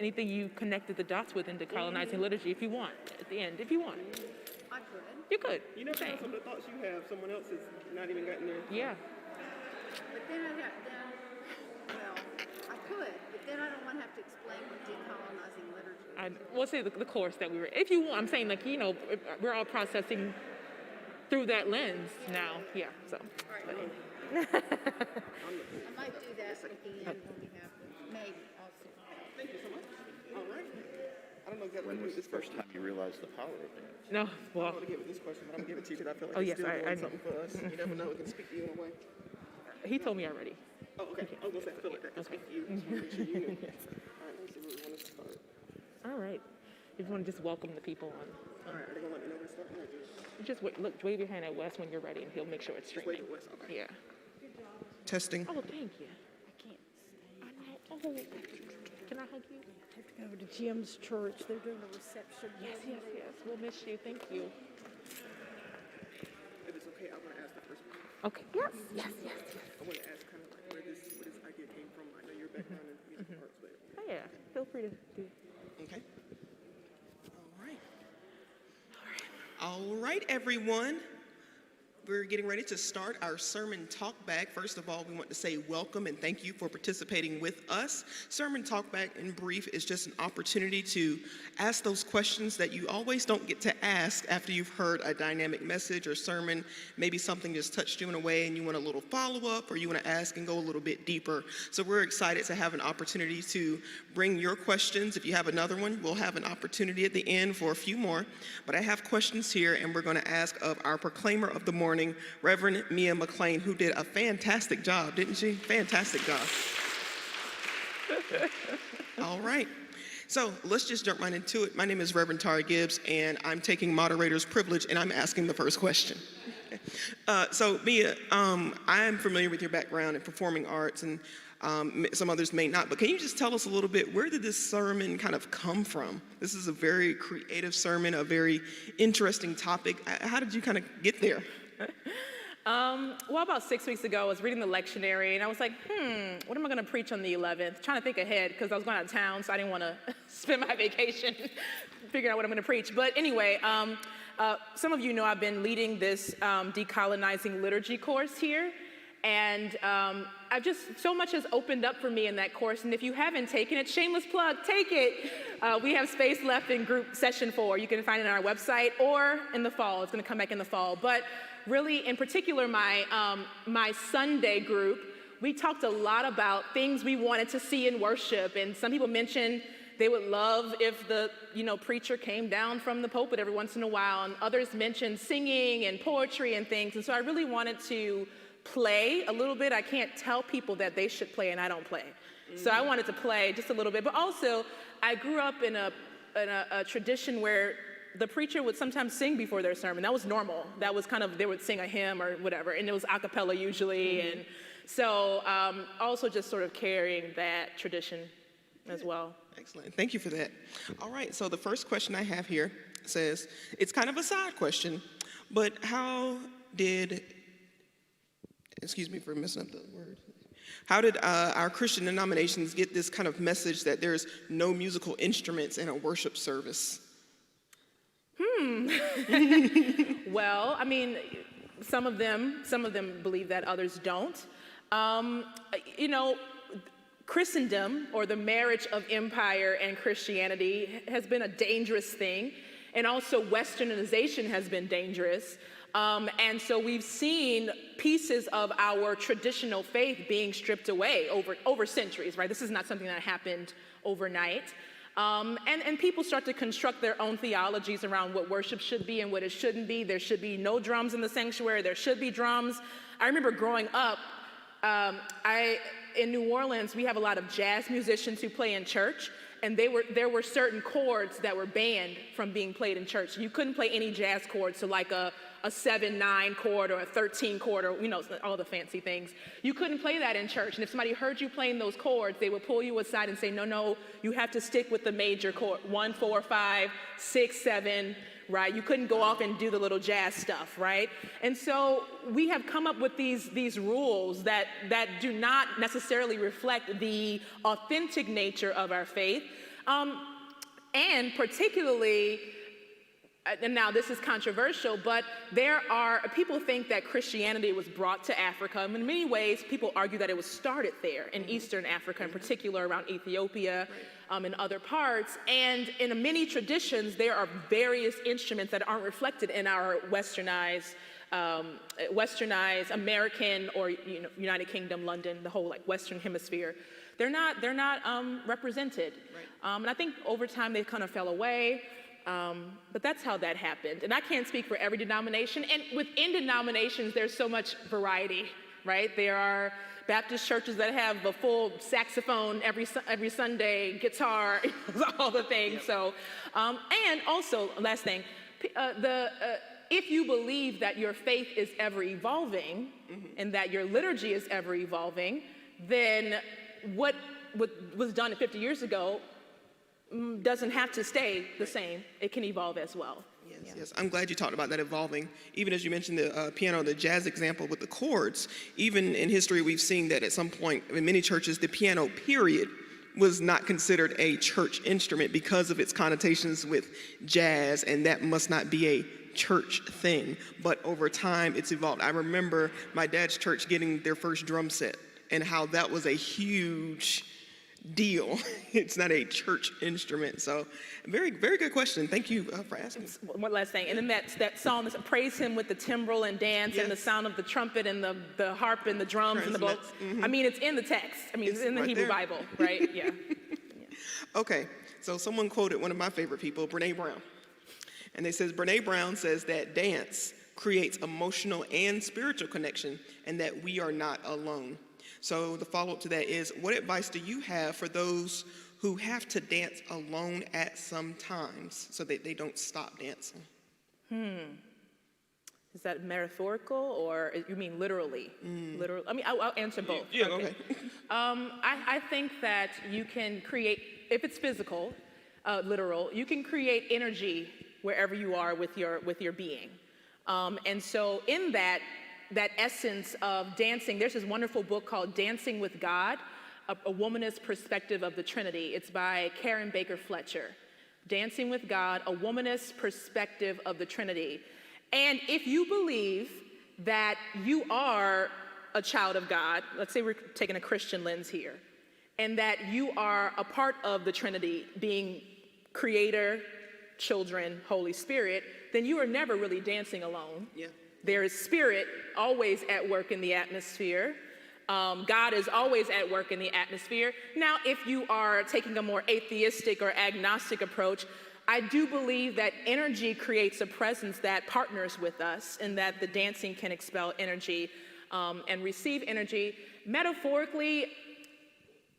anything you connected the dots with in decolonizing liturgy if you want, at the end, if you want. I could. You could. You never know some of the thoughts you have, someone else has not even gotten there. Yeah. But then I could, but then I don't want to have to explain what decolonizing liturgy is. We'll say the course that we were, if you want, I'm saying like, you know, we're all processing through that lens now. Yeah, so. I might do that at the end when we have the, maybe, also. Thank you so much. All right. I don't know exactly When was the first time you realized the power of that? No, well. I'm going to give it this question, but I'm going to give it to you because I feel like Oh, it's yes, still I doing something for us. You never know, it can speak to you in a way. He told me already. Oh, okay. I was going to say, I feel like that can speak to you. Just want to make sure you knew. All right, let me see where we want to start. All right. If you want to just welcome the people on. All right, are they going to let me know where to start? Or Just wave your hand at Wes when you're ready, and he'll make sure it's just streaming. wave it, Wes. Okay. Yeah. Testing. Oh, thank you. I can't stay. Oh, can I hug you? I have to go over to Jim's church. They're doing a reception. Yes. We'll miss you. Thank you. If it's okay, I want to ask the first one. Okay. Yes. I want to ask kind of like where this idea came from. I know your background in music arts, but Oh, yeah. Feel free to do. okay. All right, everyone. We're getting ready to start our sermon talk back. First of all, we want to say welcome and thank you for participating with us. Sermon talk back in brief is just an opportunity to ask those questions that you always don't get to ask after you've heard a dynamic message or sermon. Maybe something just touched you in a way and you want a little follow-up, or you want to ask and go a little bit deeper. So we're excited to have an opportunity to bring your questions. If you have another one, we'll have an opportunity at the end for a few more. But I have questions here, and we're going to ask of our proclaimer of the morning, Reverend Mia McClain, who did a fantastic job, didn't she? Fantastic job. All right. So let's just jump right into it. My name is Reverend Tara Gibbs, and I'm taking moderator's privilege, and I'm asking the first question. So Mia, I am familiar with your background in performing arts, and some others may not, but can you just tell us a little bit, where did this sermon kind of come from? This is a very creative sermon, a very interesting topic. How did you kind of get there? Well, about 6 weeks ago, I was reading the lectionary, and I was like, what am I going to preach on the 11th? Trying to think ahead, because I was going out of town, so I didn't want to spend my vacation figuring out what I'm going to preach. But anyway, some of you know I've been leading this decolonizing liturgy course here, and I've just, so much has opened up for me in that course, and if you haven't taken it, shameless plug, take it. We have space left in group session 4. You can find it on our website, or in the fall. It's going to come back in the fall. But really, in particular, my Sunday group, we talked a lot about things we wanted to see in worship, and some people mentioned they would love if the preacher came down from the pulpit every once in a while, and others mentioned singing and poetry and things, and so I really wanted to play a little bit. I can't tell people that they should play and I don't play. So I wanted to play just a little bit, but also I grew up in a tradition where the preacher would sometimes sing before their sermon. That was normal. That was kind of, they would sing a hymn or whatever, and it was a cappella usually. And so also just sort of carrying that tradition as well. Excellent. Thank you for that. All right. So the first question I have here says, it's kind of a side question, but how did, excuse me for messing up the word. How did our Christian denominations get this kind of message that there's no musical instruments in a worship service? Well, I mean, some of them believe that, others don't. Christendom, or the marriage of empire and Christianity, has been a dangerous thing, and also Westernization has been dangerous. And so we've seen pieces of our traditional faith being stripped away over centuries, right? This is not something that happened overnight. And people start to construct their own theologies around what worship should be and what it shouldn't be. There should be no drums in the sanctuary. There should be drums. I remember growing up, in New Orleans, we have a lot of jazz musicians who play in church, and there were certain chords that were banned from being played in church. You couldn't play any jazz chords, so like a 7/9 chord or a 13 chord, or all the fancy things. You couldn't play that in church, and if somebody heard you playing those chords, they would pull you aside and say, no, you have to stick with the major chord, 1, 4, 5, 6, 7, right? You couldn't go off and do the little jazz stuff, right? And so we have come up with these rules that do not necessarily reflect the authentic nature of our faith. And particularly, and now this is controversial, but people think that Christianity was brought to Africa. In many ways, people argue that it was started there in Eastern Africa, in particular around Ethiopia and other parts. And in many traditions, there are various instruments that aren't reflected in our westernized American or United Kingdom, London, the whole Western hemisphere. They're not represented. And I think over time they kind of fell away. But that's how that happened. And I can't speak for every denomination. And within denominations, there's so much variety, right? There are Baptist churches that have a full saxophone every Sunday, guitar, all the things. So, and also, last thing, if you believe that your faith is ever evolving and that your liturgy is ever evolving, then what was done 50 years ago doesn't have to stay the same. It can evolve as well. Yes. I'm glad you talked about that evolving. Even as you mentioned the piano, the jazz example with the chords, even in history we've seen that at some point in many churches, the piano, period, was not considered a church instrument because of its connotations with jazz, and that must not be a church thing. But over time, it's evolved. I remember my dad's church getting their first drum set and how that was a huge deal. It's not a church instrument. So very, very good question. Thank you for asking. One last thing. And then that song, praise him with the timbrel and dance and the sound of the trumpet and the harp and the drums and the bow. I mean, it's in the text. I mean, it's in the right Hebrew Bible, right? Yeah. Okay. So someone quoted one of my favorite people, Brene Brown. And they says, Brene Brown says that dance creates emotional and spiritual connection and that we are not alone. So the follow-up to that is, what advice do you have for those who have to dance alone at some times so that they don't stop dancing? Is that metaphorical or you mean literally? Literally. I mean, I'll answer both. Yeah, okay. I think that you can create, if it's physical, literal, you can create energy wherever you are with your being. And so in that essence of dancing, there's this wonderful book called Dancing with God, a womanist perspective of the Trinity. It's by Karen Baker Fletcher. Dancing with God, a womanist perspective of the Trinity. And if you believe that you are a child of God, let's say we're taking a Christian lens here, and that you are a part of the Trinity, being Creator, children, Holy Spirit, then you are never really dancing alone. Yeah. There is Spirit always at work in the atmosphere. God is always at work in the atmosphere. Now, if you are taking a more atheistic or agnostic approach, I do believe that energy creates a presence that partners with us and that the dancing can expel energy and receive energy. Metaphorically,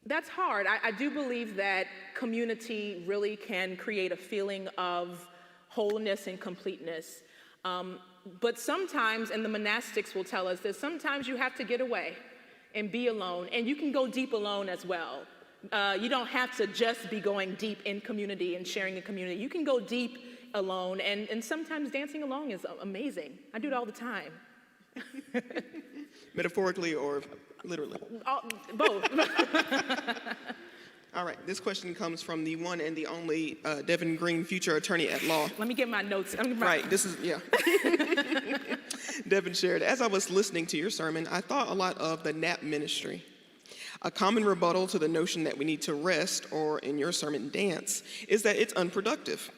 that's hard. I do believe that community really can create a feeling of wholeness and completeness. But sometimes, and the monastics will tell us this, sometimes you have to get away and be alone. And you can go deep alone as well. You don't have to just be going deep in community and sharing in community. You can go deep alone, and sometimes dancing alone is amazing. I do it all the time. Metaphorically or literally? Both. All right, this question comes from the one and the only Devin Green, future attorney at law. Let me get my notes. Right, this is, yeah. Devin shared, as I was listening to your sermon, I thought a lot of the nap ministry. A common rebuttal to the notion that we need to rest, or in your sermon, dance, is that it's unproductive.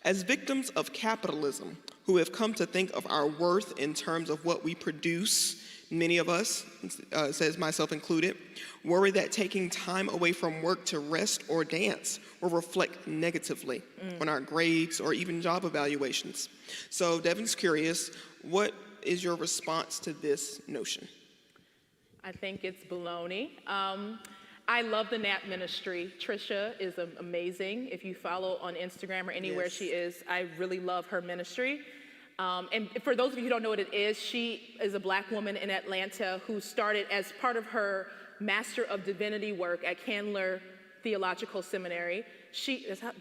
As victims of capitalism, who have come to think of our worth in terms of what we produce, many of us, says myself included, worry that taking time away from work to rest or dance will reflect negatively on our grades or even job evaluations. So Devin's curious, what is your response to this notion? I think it's baloney. I love the nap ministry. Trisha is amazing. If you follow on Instagram or anywhere she is, I really love her ministry. And for those of you who don't know what it is, she is a Black woman in Atlanta who started as part of her Master of Divinity work at Candler Theological Seminary.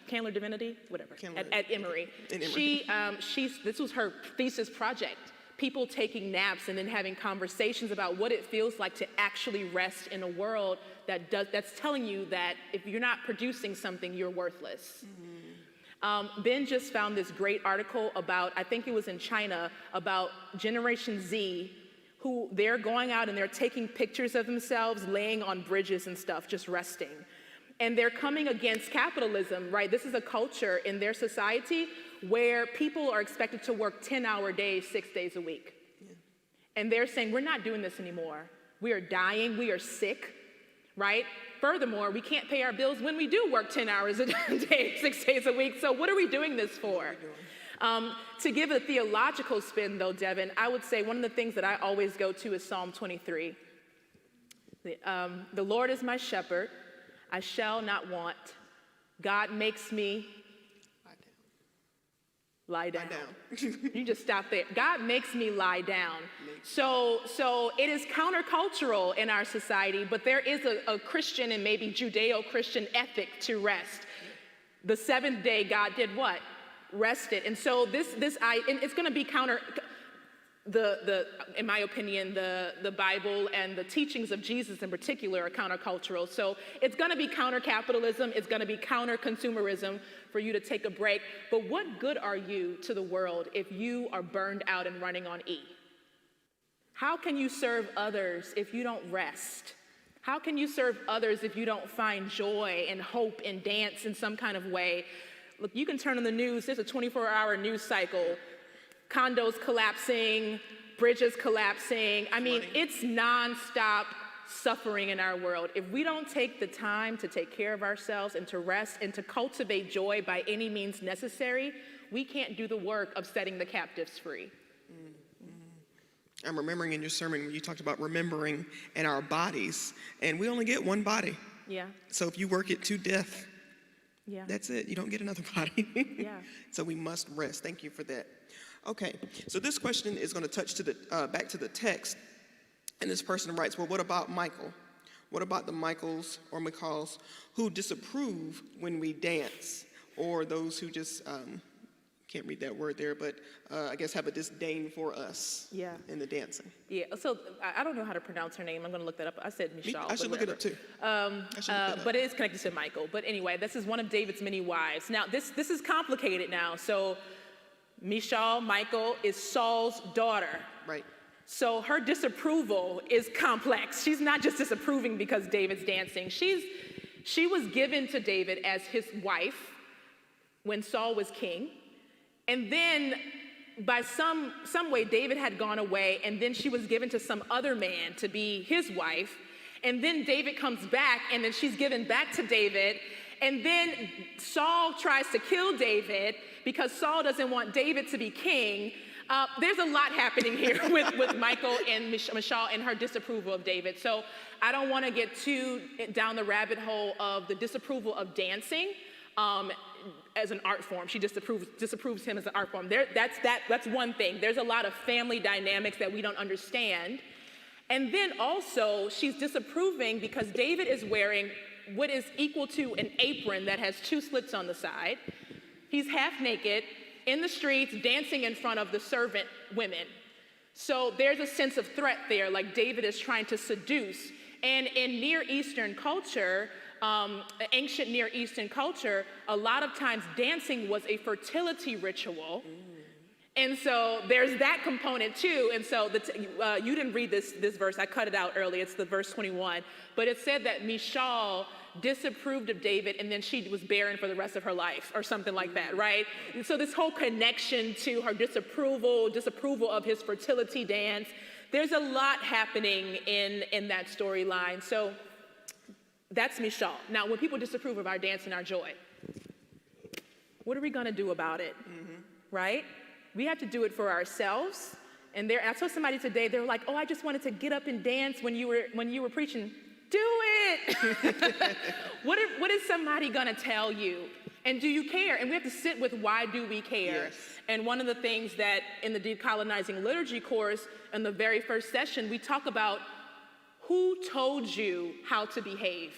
Candler Divinity? Whatever. At Emory. This was her thesis project, people taking naps and then having conversations about what it feels like to actually rest in a world that's telling you that if you're not producing something, you're worthless. Ben just found this great article about, I think it was in China, about Generation Z, who they're going out and they're taking pictures of themselves laying on bridges and stuff, just resting. And they're coming against capitalism, right? This is a culture in their society where people are expected to work 10-hour days, 6 days a week. And they're saying, we're not doing this anymore. We are dying, we are sick, right? Furthermore, we can't pay our bills when we do work 10 hours a day, 6 days a week. So what are we doing this for? To give a theological spin, though, Devin, I would say one of the things that I always go to is Psalm 23. The Lord is my shepherd, I shall not want. God makes me lie down. You just stop there. God makes me lie down. So it is countercultural in our society, but there is a Christian and maybe Judeo-Christian ethic to rest. The seventh day, God did what? Rested. And so and it's going to be in my opinion, the Bible and the teachings of Jesus in particular are countercultural. So it's going to be counter-capitalism. It's going to be counter-consumerism for you to take a break. But what good are you to the world if you are burned out and running on E? How can you serve others if you don't rest? How can you serve others if you don't find joy and hope and dance in some kind of way? Look, you can turn on the news. There's a 24-hour news cycle. Condos collapsing, bridges collapsing. I mean, it's nonstop suffering in our world. If we don't take the time to take care of ourselves and to rest and to cultivate joy by any means necessary, we can't do the work of setting the captives free. I'm remembering in your sermon when you talked about remembering in our bodies, and we only get one body. Yeah. So if you work it to death, yeah, that's it. You don't get another body. Yeah. So we must rest. Thank you for that. Okay, so this question is going to touch to back to the text, and this person writes, well, what about Michael? What about the Michaels or McCalls who disapprove when we dance, or those who just, can't read that word there, but I guess have a disdain for us in the dancing? Yeah, so I don't know how to pronounce her name. I'm going to look that up. I said Michelle. I should look it up too. But it is connected to Michael. But anyway, this is one of David's many wives. Now, this is complicated now. So Michal is Saul's daughter. Right. So her disapproval is complex. She's not just disapproving because David's dancing. She was given to David as his wife when Saul was king. And then by some way, David had gone away, and then she was given to some other man to be his wife. And then David comes back, and then she's given back to David. And then Saul tries to kill David because Saul doesn't want David to be king. There's a lot happening here with Michael and Michal and her disapproval of David. So I don't want to get too down the rabbit hole of the disapproval of dancing as an art form. She disapproves him as an art form. That's one thing. There's a lot of family dynamics that we don't understand. And then also she's disapproving because David is wearing what is equal to an apron that has 2 slits on the side. He's half naked in the streets dancing in front of the servant women. So there's a sense of threat there, like David is trying to seduce. And in Near Eastern culture, ancient Near Eastern culture, a lot of times dancing was a fertility ritual. And so there's that component too. And so you didn't read this verse. I cut it out early. It's the verse 21. But it said that Michal disapproved of David, and then she was barren for the rest of her life, or something like that, right? And so this whole connection to her disapproval of his fertility dance, there's a lot happening in that storyline. So that's Michal. Now, when people disapprove of our dance and our joy, what are we going to do about it, right? We have to do it for ourselves. And I told somebody today, they were like, oh, I just wanted to get up and dance when you were preaching. Do it! What is somebody gonna tell you? And do you care? And we have to sit with why do we care? Yes. And one of the things that in the Decolonizing Liturgy course, in the very first session, we talk about who told you how to behave?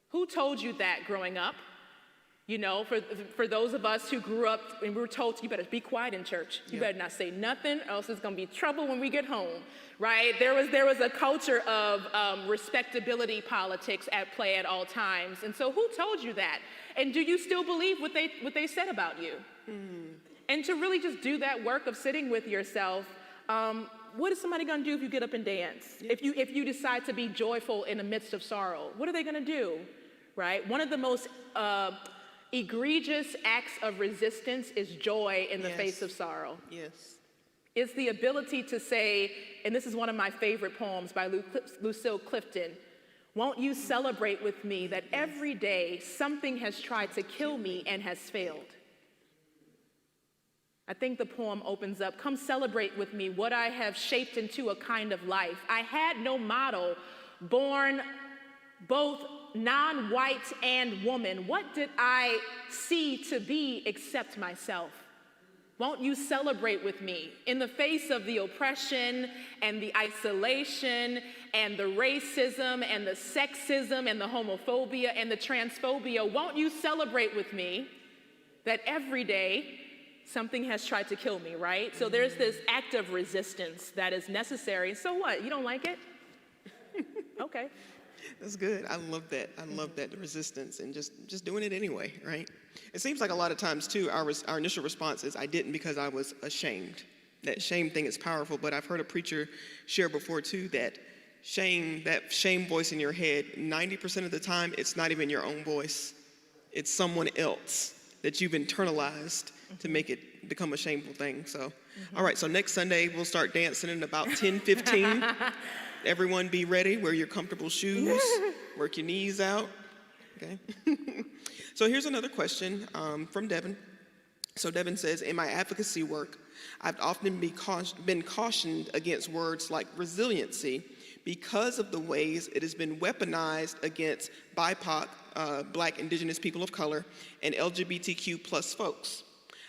Who told you that growing up? You know, for those of us who grew up and we were told, you better be quiet in church. You better not say nothing, or else it's going to be trouble when we get home, right? There was a culture of respectability politics at play at all times. And so who told you that? And do you still believe what they said about you? And to really just do that work of sitting with yourself, what is somebody going to do if you get up and dance? If you decide to be joyful in the midst of sorrow, what are they going to do, right? One of the most egregious acts of resistance is joy in the face of sorrow. Yes. It's the ability to say, and this is one of my favorite poems by Lucille Clifton, won't you celebrate with me that every day something has tried to kill me and has failed? I think the poem opens up, come celebrate with me what I have shaped into a kind of life. I had no model, born both non-white and woman. What did I see to be except myself? Won't you celebrate with me in the face of the oppression and the isolation and the racism and the sexism and the homophobia and the transphobia? Won't you celebrate with me that every day something has tried to kill me, right? So there's this act of resistance that is necessary. So what? You don't like it? Okay. That's good. I love that. I love that, the resistance and just doing it anyway, right? It seems like a lot of times, too, our initial response is, I didn't because I was ashamed. That shame thing is powerful, but I've heard a preacher share before, too, that shame voice in your head, 90% of the time, it's not even your own voice. It's someone else that you've internalized to make it become a shameful thing. So, all right, so next Sunday, we'll start dancing in about 10:15. Everyone be ready, wear your comfortable shoes, work your knees out, okay? So here's another question from Devin. So Devin says, in my advocacy work, I've often been cautioned against words like resiliency because of the ways it has been weaponized against BIPOC, Black, Indigenous people of color, and LGBTQ plus folks.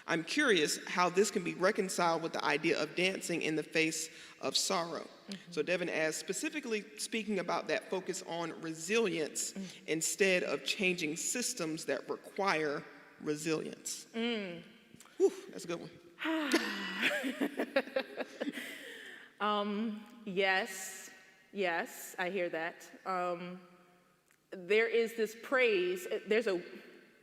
I'm curious how this can be reconciled with the idea of dancing in the face of sorrow. So Devin asks, specifically speaking about that focus on resilience instead of changing systems that require resilience. Whew, that's a good one. Yes, I hear that. There is this praise. There's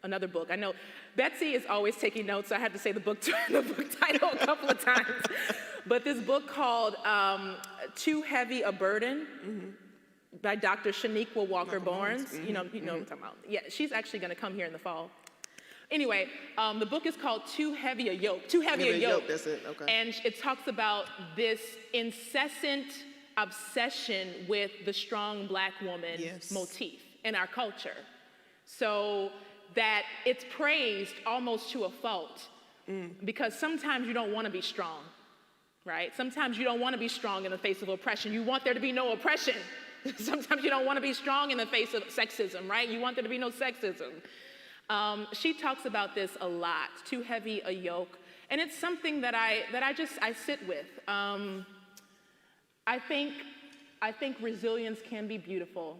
another book. I know Betsy is always taking notes, so I had to say the book title a couple of times. But this book called Too Heavy a Burden by Dr. Shaniqua Walker Barnes. You know what I'm talking about. Yeah, she's actually going to come here in the fall. Anyway, the book is called Too Heavy a Yoke. Too Heavy a Yoke. That's it, okay. And it talks about this incessant obsession with the strong Black woman motif in our culture. So that it's praised almost to a fault because sometimes you don't want to be strong, right? Sometimes you don't want to be strong in the face of oppression. You want there to be no oppression. Sometimes you don't want to be strong in the face of sexism, right? You want there to be no sexism. She talks about this a lot, too heavy a yoke. And it's something that I sit with. I think resilience can be beautiful.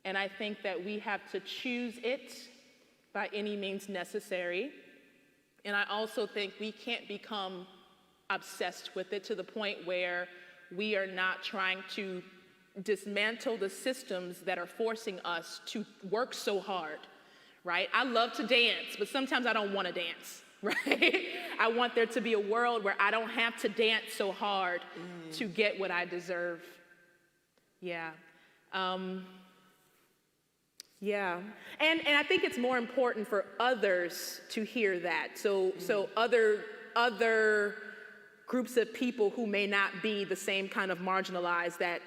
And I think that we have to choose it by any means necessary. And I also think we can't become obsessed with it to the point where we are not trying to dismantle the systems that are forcing us to work so hard, right? I love to dance, but sometimes I don't want to dance, right? I want there to be a world where I don't have to dance so hard to get what I deserve. Yeah. Yeah, and I think it's more important for others to hear that. So other groups of people who may not be the same kind of marginalized that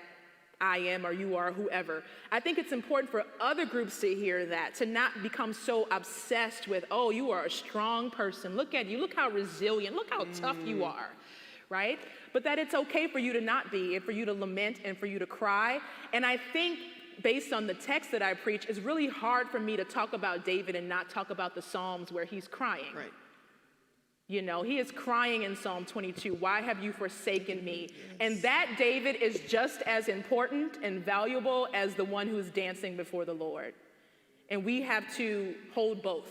I am or you are, whoever. I think it's important for other groups to hear that, to not become so obsessed with, oh, you are a strong person. Look at you. Look how resilient. Look how tough you are, right? But that it's okay for you to not be, and for you to lament and for you to cry. And I think based on the text that I preach, it's really hard for me to talk about David and not talk about the Psalms where he's crying. Right. You know, he is crying in Psalm 22, why have you forsaken me? And that David is just as important and valuable as the one who's dancing before the Lord. And we have to hold both.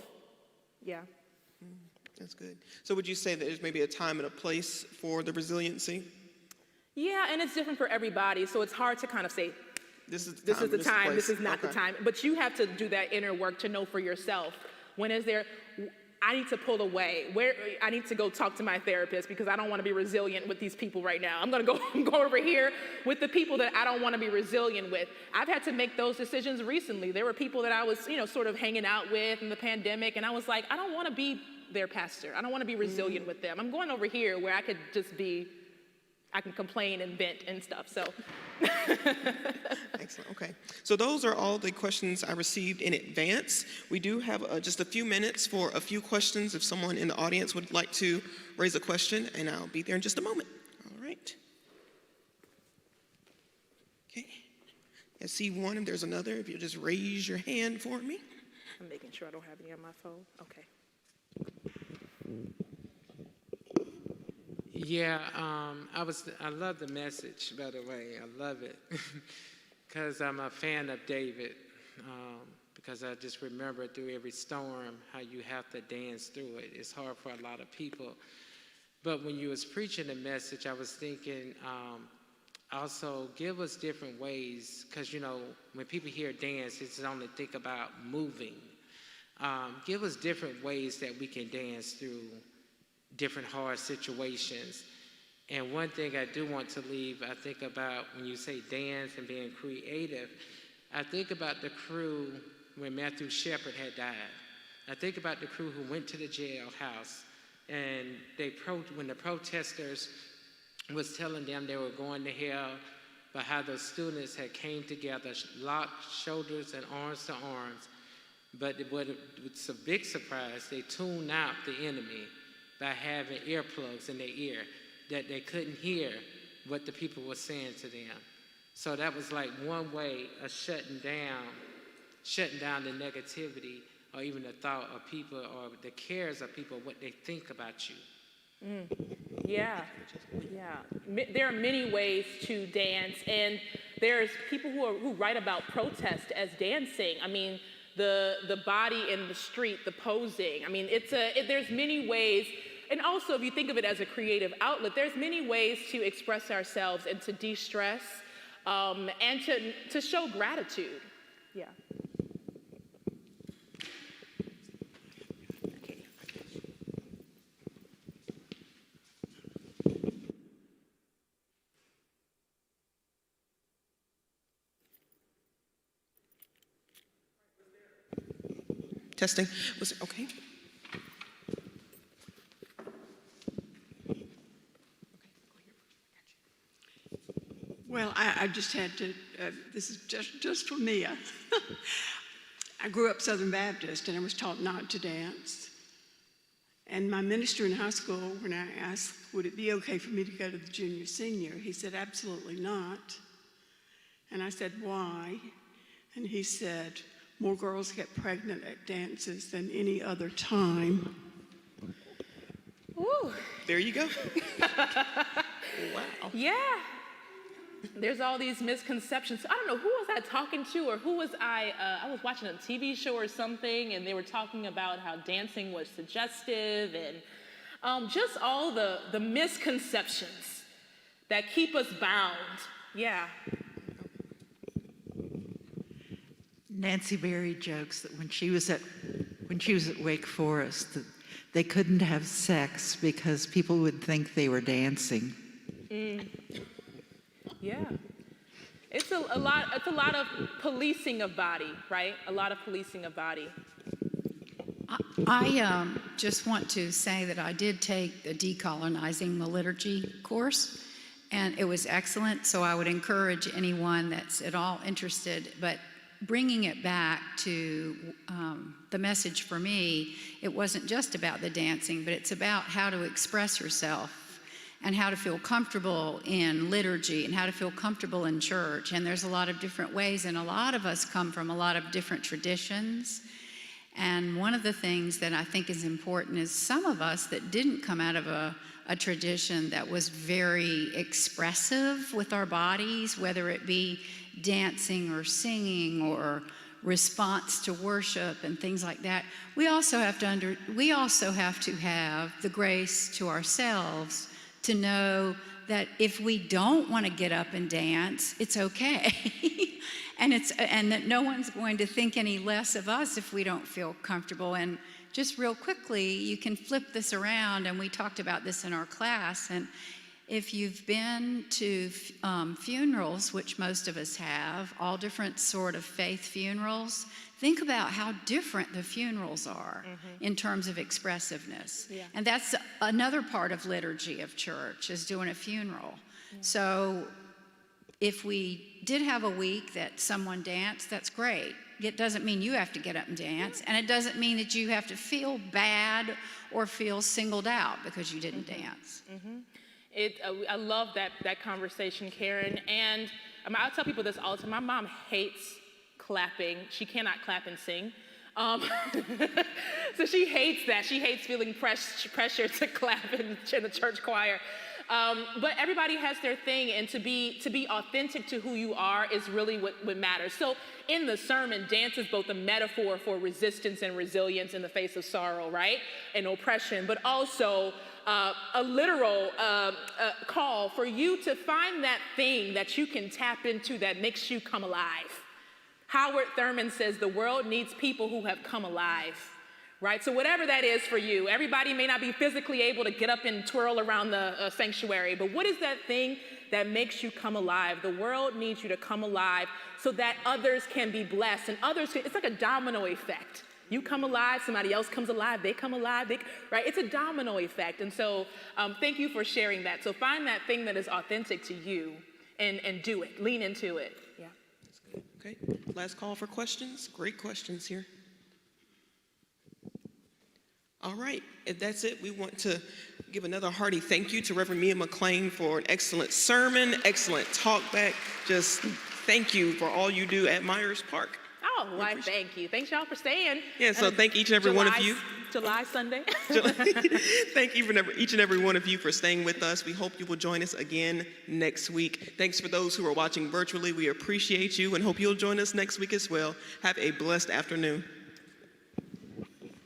Yeah. That's good. So would you say that there's maybe a time and a place for the resiliency? Yeah, and it's different for everybody, so it's hard to kind of say, This is this is the time, place. this is not the Okay. time. But you have to do that inner work to know for yourself. When is there, I need to pull away. I need to go talk to my therapist because I don't want to be resilient with these people right now. I'm go over here with the people that I don't want to be resilient with. I've had to make those decisions recently. There were people that I was, sort of hanging out with in the pandemic, and I was like, I don't want to be their pastor. I don't want to be resilient with them. I'm going over here where I could just I can complain and vent and stuff, so. Excellent, okay. So those are all the questions I received in advance. We do have just a few minutes for a few questions if someone in the audience would like to raise a question, and I'll be there in just a moment. All right. Okay. I see one, if there's another, if you'll just raise your hand for me. I'm making sure I don't have any on my phone. Okay. Yeah, I love the message, by the way. I love it because I'm a fan of David, because I just remember through every storm how you have to dance through it. It's hard for a lot of people. But when you was preaching the message, I was thinking also give us different ways, because, when people hear dance, it's only think about moving. Give us different ways that we can dance through different hard situations. And one thing I do want to leave, I think about when you say dance and being creative, I think about the crew when Matthew Shepard had died. I think about the crew who went to the jailhouse, and when the protesters was telling them they were going to hell, but how the students had came together, locked shoulders and arms to arms. But it's a big surprise, they tuned out the enemy by having earplugs in their ear, that they couldn't hear what the people were saying to them. So that was like one way of shutting down the negativity or even the thought of people or the cares of people, what they think about you. Yeah. There are many ways to dance, and there's people who write about protest as dancing. I mean, the body in the street, the posing. I mean, there's many ways. And also, if you think of it as a creative outlet, there's many ways to express ourselves and to de-stress and to show gratitude. Yeah. Okay. Testing. Was it okay? Well, I just had to, this is just for me. I grew up Southern Baptist, and I was taught not to dance. And my minister in high school, when I asked, would it be okay for me to go to the junior senior, he said, absolutely not. And I said, why? And he said, more girls get pregnant at dances than any other time. Woo. There you go. Wow. Yeah. There's all these misconceptions. I don't know, who was I talking to, or who was I watching a TV show or something, and they were talking about how dancing was suggestive, and just all the misconceptions that keep us bound. Yeah. Nancy Berry jokes that when she was at Wake Forest, that they couldn't have sex because people would think they were dancing. Yeah. It's a lot of policing of body, right? A lot of policing of body. I just want to say that I did take the Decolonizing the Liturgy course, and it was excellent, so I would encourage anyone that's at all interested, but bringing it back to the message for me, it wasn't just about the dancing, but it's about how to express yourself and how to feel comfortable in liturgy and how to feel comfortable in church. And there's a lot of different ways, and a lot of us come from a lot of different traditions. And one of the things that I think is important is some of us that didn't come out of a tradition that was very expressive with our bodies, whether it be dancing or singing or response to worship and things like that. We also have to have the grace to ourselves to know that if we don't want to get up and dance, it's okay. and that no one's going to think any less of us if we don't feel comfortable. And just real quickly, you can flip this around, and we talked about this in our class. And if you've been to funerals, which most of us have, all different sort of faith funerals, think about how different the funerals are in terms of expressiveness. Yeah. And that's another part of liturgy of church, is doing a funeral. So if we did have a week that someone danced, that's great. It doesn't mean you have to get up and dance, and it doesn't mean that you have to feel bad or feel singled out because you didn't dance. I love that conversation, Karen. And I tell people this all the time. My mom hates clapping. She cannot clap and sing. So she hates that. She hates feeling pressure to clap in the church choir. But everybody has their thing, and to be authentic to who you are is really what matters. So in the sermon, dance is both a metaphor for resistance and resilience in the face of sorrow, right? And oppression, but also a literal call for you to find that thing that you can tap into that makes you come alive. Howard Thurman says the world needs people who have come alive, right? So whatever that is for you, everybody may not be physically able to get up and twirl around the sanctuary, but what is that thing that makes you come alive? The world needs you to come alive so that others can be blessed, and it's like a domino effect. You come alive, somebody else comes alive, they come alive, right? It's a domino effect. And so thank you for sharing that. So find that thing that is authentic to you and do it, lean into it. Yeah. That's good. Okay, last call for questions. Great questions here. All right, if that's it, we want to give another hearty thank you to Reverend Mia McClain for an excellent sermon, excellent talk back. Just thank you for all you do at Myers Park. Oh, why, thank you. Thanks, y'all, for staying. Yeah, so thank each and every one of you. July Sunday. Thank each and every one of you for staying with us. We hope you will join us again next week. Thanks for those who are watching virtually. We appreciate you and hope you'll join us next week as well. Have a blessed afternoon.